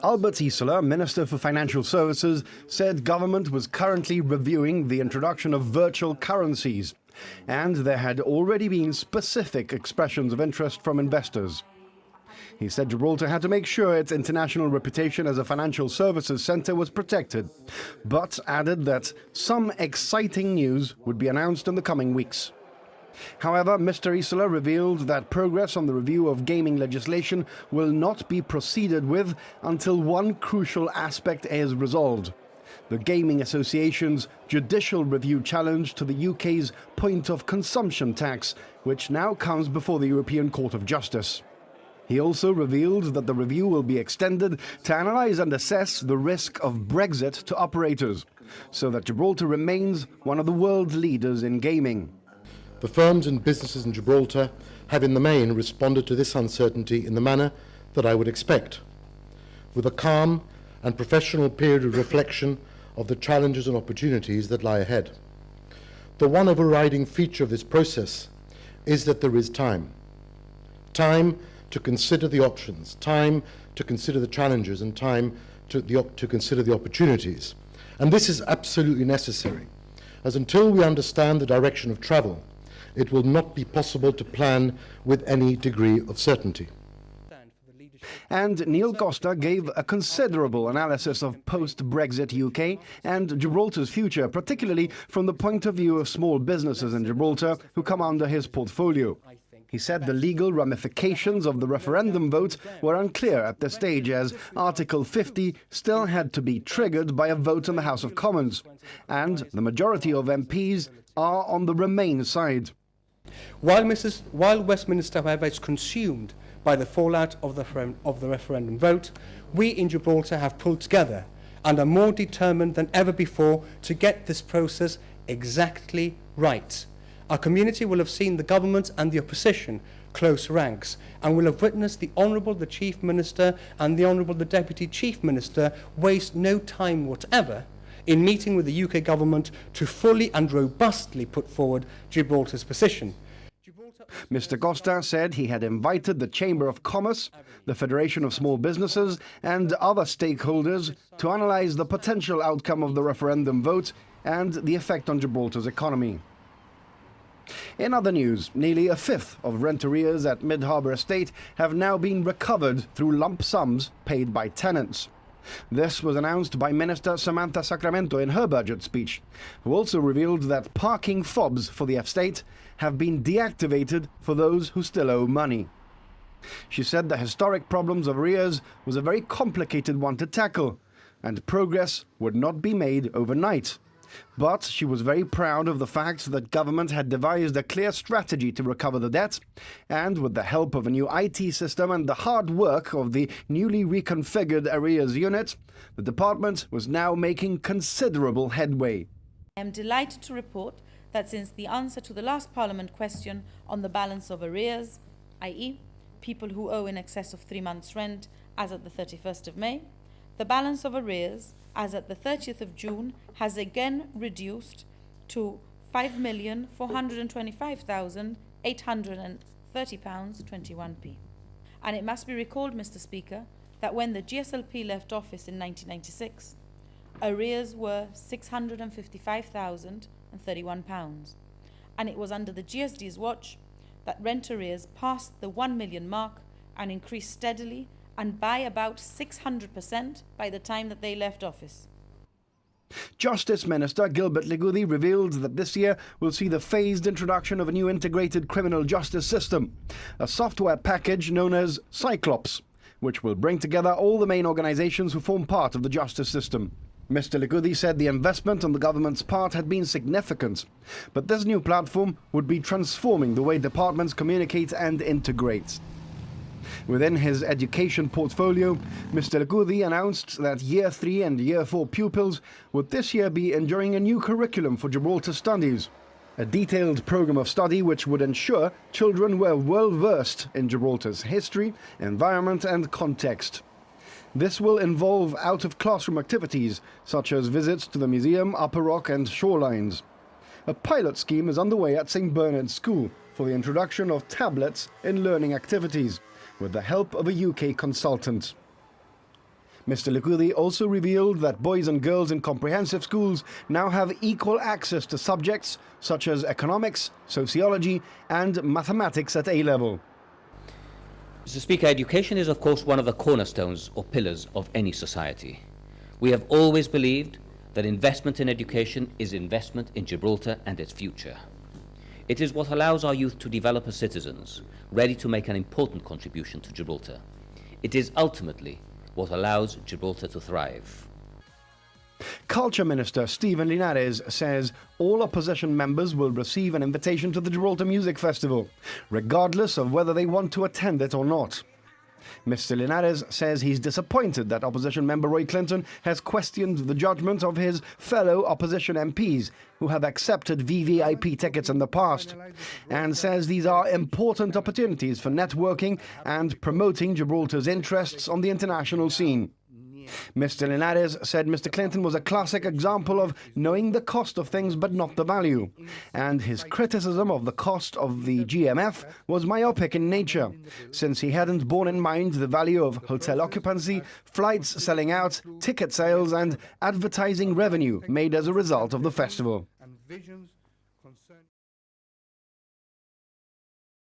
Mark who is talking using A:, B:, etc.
A: Alberto Isla, Minister for Financial Services, said government was currently reviewing the introduction of virtual currencies, and there had already been specific expressions of interest from investors. He said Gibraltar had to make sure its international reputation as a financial services centre was protected, but added that some exciting news would be announced in the coming weeks. However, Mr. Isla revealed that progress on the review of gaming legislation will not be proceeded with until one crucial aspect is resolved: the Gaming Association's judicial review challenge to the UK's point of consumption tax, which now comes before the European Court of Justice. He also revealed that the review will be extended to analyse and assess the risk of Brexit to operators, so that Gibraltar remains one of the world leaders in gaming.
B: The firms and businesses in Gibraltar have in the main responded to this uncertainty in the manner that I would expect, with a calm and professional period of reflection of the challenges and opportunities that lie ahead. The one overriding feature of this process is that there is time. Time to consider the options, time to consider the challenges, and time to consider the opportunities. And this is absolutely necessary, as until we understand the direction of travel, it will not be possible to plan with any degree of certainty.
A: And Neil Costa gave a considerable analysis of post-Brexit UK and Gibraltar's future, particularly from the point of view of small businesses in Gibraltar who come under his portfolio. He said the legal ramifications of the referendum vote were unclear at this stage, as Article 50 still had to be triggered by a vote in the House of Commons, and the majority of MPs are on the Remain side.
C: While Westminster, however, is consumed by the fallout of the referendum vote, we in Gibraltar have pulled together and are more determined than ever before to get this process exactly right. Our community will have seen the government and the opposition close ranks, and will have witnessed the Honourable the Chief Minister and the Honourable the Deputy Chief Minister waste no time whatever in meeting with the UK government to fully and robustly put forward Gibraltar's position.
A: Mr. Costa said he had invited the Chamber of Commerce, the Federation of Small Businesses and other stakeholders to analyse the potential outcome of the referendum vote and the effect on Gibraltar's economy. In other news, nearly a fifth of rent arrears at Mid-Harbour Estate have now been recovered through lump sums paid by tenants. This was announced by Minister Samantha Sacramento in her budget speech, who also revealed that parking fobs for the estate have been deactivated for those who still owe money. She said the historic problems of arrears was a very complicated one to tackle, and progress would not be made overnight. But she was very proud of the fact that government had devised a clear strategy to recover the debt, and with the help of a new IT system and the hard work of the newly reconfigured arrears unit, the department was now making considerable headway.
D: I am delighted to report that since the answer to the last Parliament question on the balance of arrears, i.e. people who owe in excess of 3 months' rent as at the 31st of May, the balance of arrears as at the 30th of June has again reduced to £5,425,830.21. And it must be recalled, Mr. Speaker, that when the GSLP left office in 1996, arrears were £655,031. And it was under the GSD's watch that rent arrears passed the 1 million mark and increased steadily, and by about 600% by the time that they left office.
A: Justice Minister Gilbert Ligudi revealed that this year will see the phased introduction of a new integrated criminal justice system, a software package known as Cyclops, which will bring together all the main organisations who form part of the justice system. Mr. Ligudi said the investment on the government's part had been significant, but this new platform would be transforming the way departments communicate and integrate. Within his education portfolio, Mr. Ligudi announced that Year 3 and Year 4 pupils would this year be enjoying a new curriculum for Gibraltar studies, a detailed programme of study which would ensure children were well versed in Gibraltar's history, environment and context. This will involve out-of-classroom activities such as visits to the museum, Upper Rock and shorelines. A pilot scheme is underway at St. Bernard's School for the introduction of tablets in learning activities, with the help of a UK consultant. Mr. Likudi also revealed that boys and girls in comprehensive schools now have equal access to subjects such as economics, sociology and mathematics at A-level.
E: Mr. Speaker, education is of course one of the cornerstones or pillars of any society. We have always believed that investment in education is investment in Gibraltar and its future. It is what allows our youth to develop as citizens, ready to make an important contribution to Gibraltar. It is ultimately what allows Gibraltar to thrive.
A: Culture Minister Stephen Linares says all opposition members will receive an invitation to the Gibraltar Music Festival, regardless of whether they want to attend it or not. Mr. Linares says he's disappointed that opposition member Roy Clinton has questioned the judgment of his fellow opposition MPs who have accepted VVIP tickets in the past, and says these are important opportunities for networking and promoting Gibraltar's interests on the international scene. Mr. Linares said Mr. Clinton was a classic example of knowing the cost of things but not the value, and his criticism of the cost of the GMF was myopic in nature, since he hadn't borne in mind the value of hotel occupancy, flights selling out, ticket sales and advertising revenue made as a result of the festival.